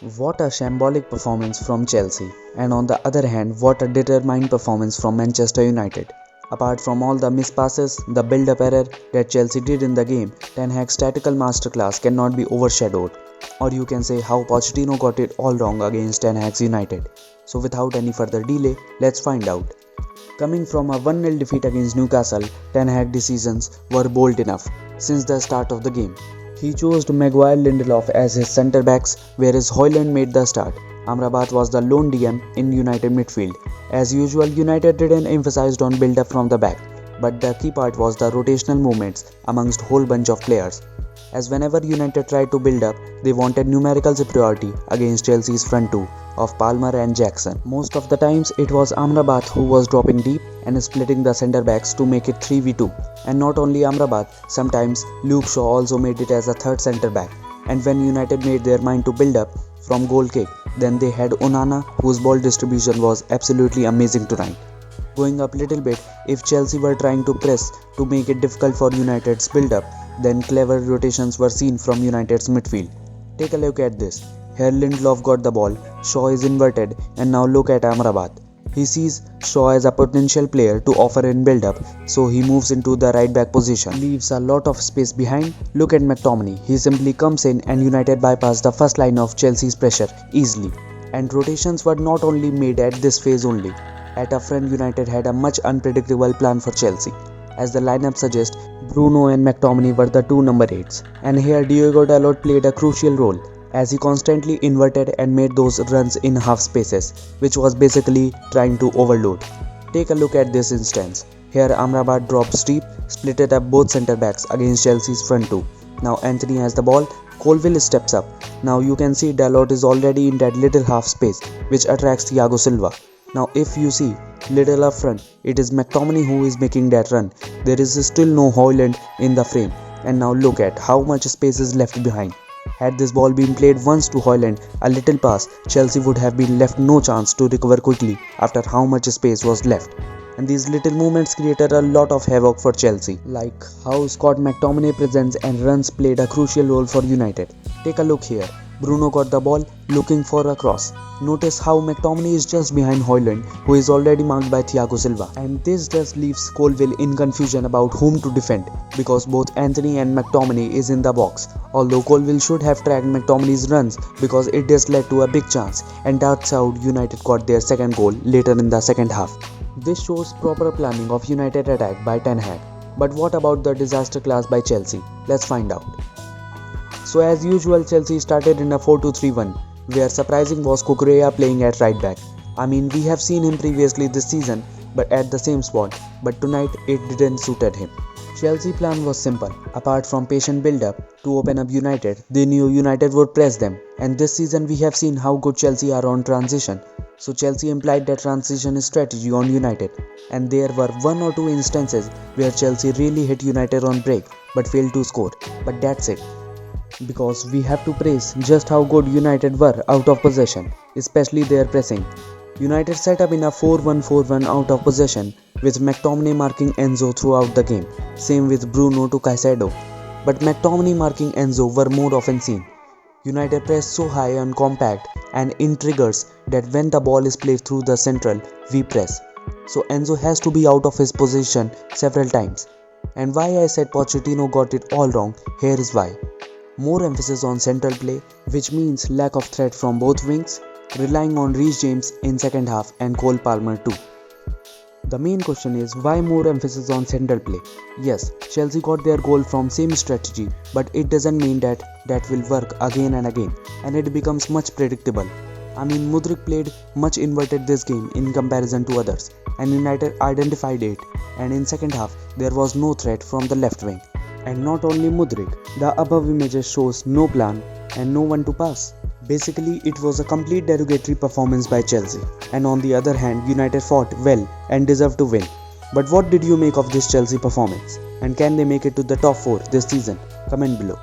What a shambolic performance from Chelsea, and on the other hand, what a determined performance from Manchester United. Apart from all the missed passes, the build-up error that Chelsea did in the game, Ten Hag's tactical masterclass cannot be overshadowed. Or you can say how Pochettino got it all wrong against Ten Hag's United. So without any further delay, let's find out. Coming from a 1-0 defeat against Newcastle, Ten Hag decisions were bold enough since the start of the game. He chose Maguire Lindelof as his centre backs, whereas Højlund made the start. Amrabat was the lone DM in United midfield. As usual, United didn't emphasize on build-up from the back, but the key part was the rotational movements amongst whole bunch of players. As whenever United tried to build up, they wanted numerical superiority against Chelsea's front two of Palmer and Jackson. Most of the times it was Amrabat who was dropping deep and splitting the centre backs to make it 3v2. And not only Amrabat, sometimes Luke Shaw also made it as a third centre back. And when United made their mind to build up from goal kick, then they had Onana, whose ball distribution was absolutely amazing tonight. Going up little bit, if Chelsea were trying to press to make it difficult for United's build-up, then clever rotations were seen from United's midfield. Take a look at this. Here Lindelof got the ball, Shaw is inverted, and now look at Amrabat. He sees Shaw as a potential player to offer in build-up, so he moves into the right back position, leaves a lot of space behind. Look at McTominay, he simply comes in and United bypass the first line of Chelsea's pressure easily. And rotations were not only made at this phase only. At a front, United had a much unpredictable plan for Chelsea. As the lineup suggests, Bruno and McTominay were the two number 8s. And here Diogo Dalot played a crucial role, as he constantly inverted and made those runs in half spaces, which was basically trying to overload. Take a look at this instance. Here Amrabat drops deep, splitted up both centre backs against Chelsea's front two. Now Anthony has the ball, Colville steps up. Now you can see Dalot is already in that little half space, which attracts Thiago Silva. Now if you see little up front, it is McTominay who is making that run. There is still no Højlund in the frame. And now look at how much space is left behind. Had this ball been played once to Højlund, a little pass, Chelsea would have been left no chance to recover quickly after how much space was left. And these little movements created a lot of havoc for Chelsea, like how Scott McTominay presents and runs played a crucial role for United. Take a look here. Bruno got the ball, looking for a cross. Notice how McTominay is just behind Højlund, who is already marked by Thiago Silva. And this just leaves Colville in confusion about whom to defend, because both Anthony and McTominay is in the box. Although Colville should have tracked McTominay's runs, because it just led to a big chance, and that's how United got their second goal later in the second half. This shows proper planning of United attack by Ten Hag. But what about the disaster class by Chelsea? Let's find out. So as usual, Chelsea started in a 4-2-3-1, where surprising was Cucurella playing at right back. I mean, we have seen him previously this season, but at the same spot, but tonight it didn't suited him. Chelsea plan was simple. Apart from patient build-up to open up United, they knew United would press them, and this season we have seen how good Chelsea are on transition. So Chelsea implied that transition strategy on United, and there were one or two instances where Chelsea really hit United on break but failed to score, but that's it. Because we have to praise just how good United were out of possession, especially their pressing. United set up in a 4-1-4-1 out of possession, with McTominay marking Enzo throughout the game, same with Bruno to Caicedo. But McTominay marking Enzo were more often seen. United pressed so high and compact and in triggers that when the ball is played through the central, we press. So Enzo has to be out of his position several times. And why I said Pochettino got it all wrong, here is why. More emphasis on central play, which means lack of threat from both wings, relying on Reece James in second half and Cole Palmer too. The main question is why more emphasis on central play? Yes, Chelsea got their goal from same strategy, but it doesn't mean that will work again and again, and it becomes much predictable. I mean, Mudryk played much inverted this game in comparison to others, and United identified it, and in second half there was no threat from the left wing. And not only Mudryk, the above images shows no plan and no one to pass. Basically, it was a complete derogatory performance by Chelsea. And on the other hand, United fought well and deserved to win. But what did you make of this Chelsea performance? And can they make it to the top 4 this season? Comment below.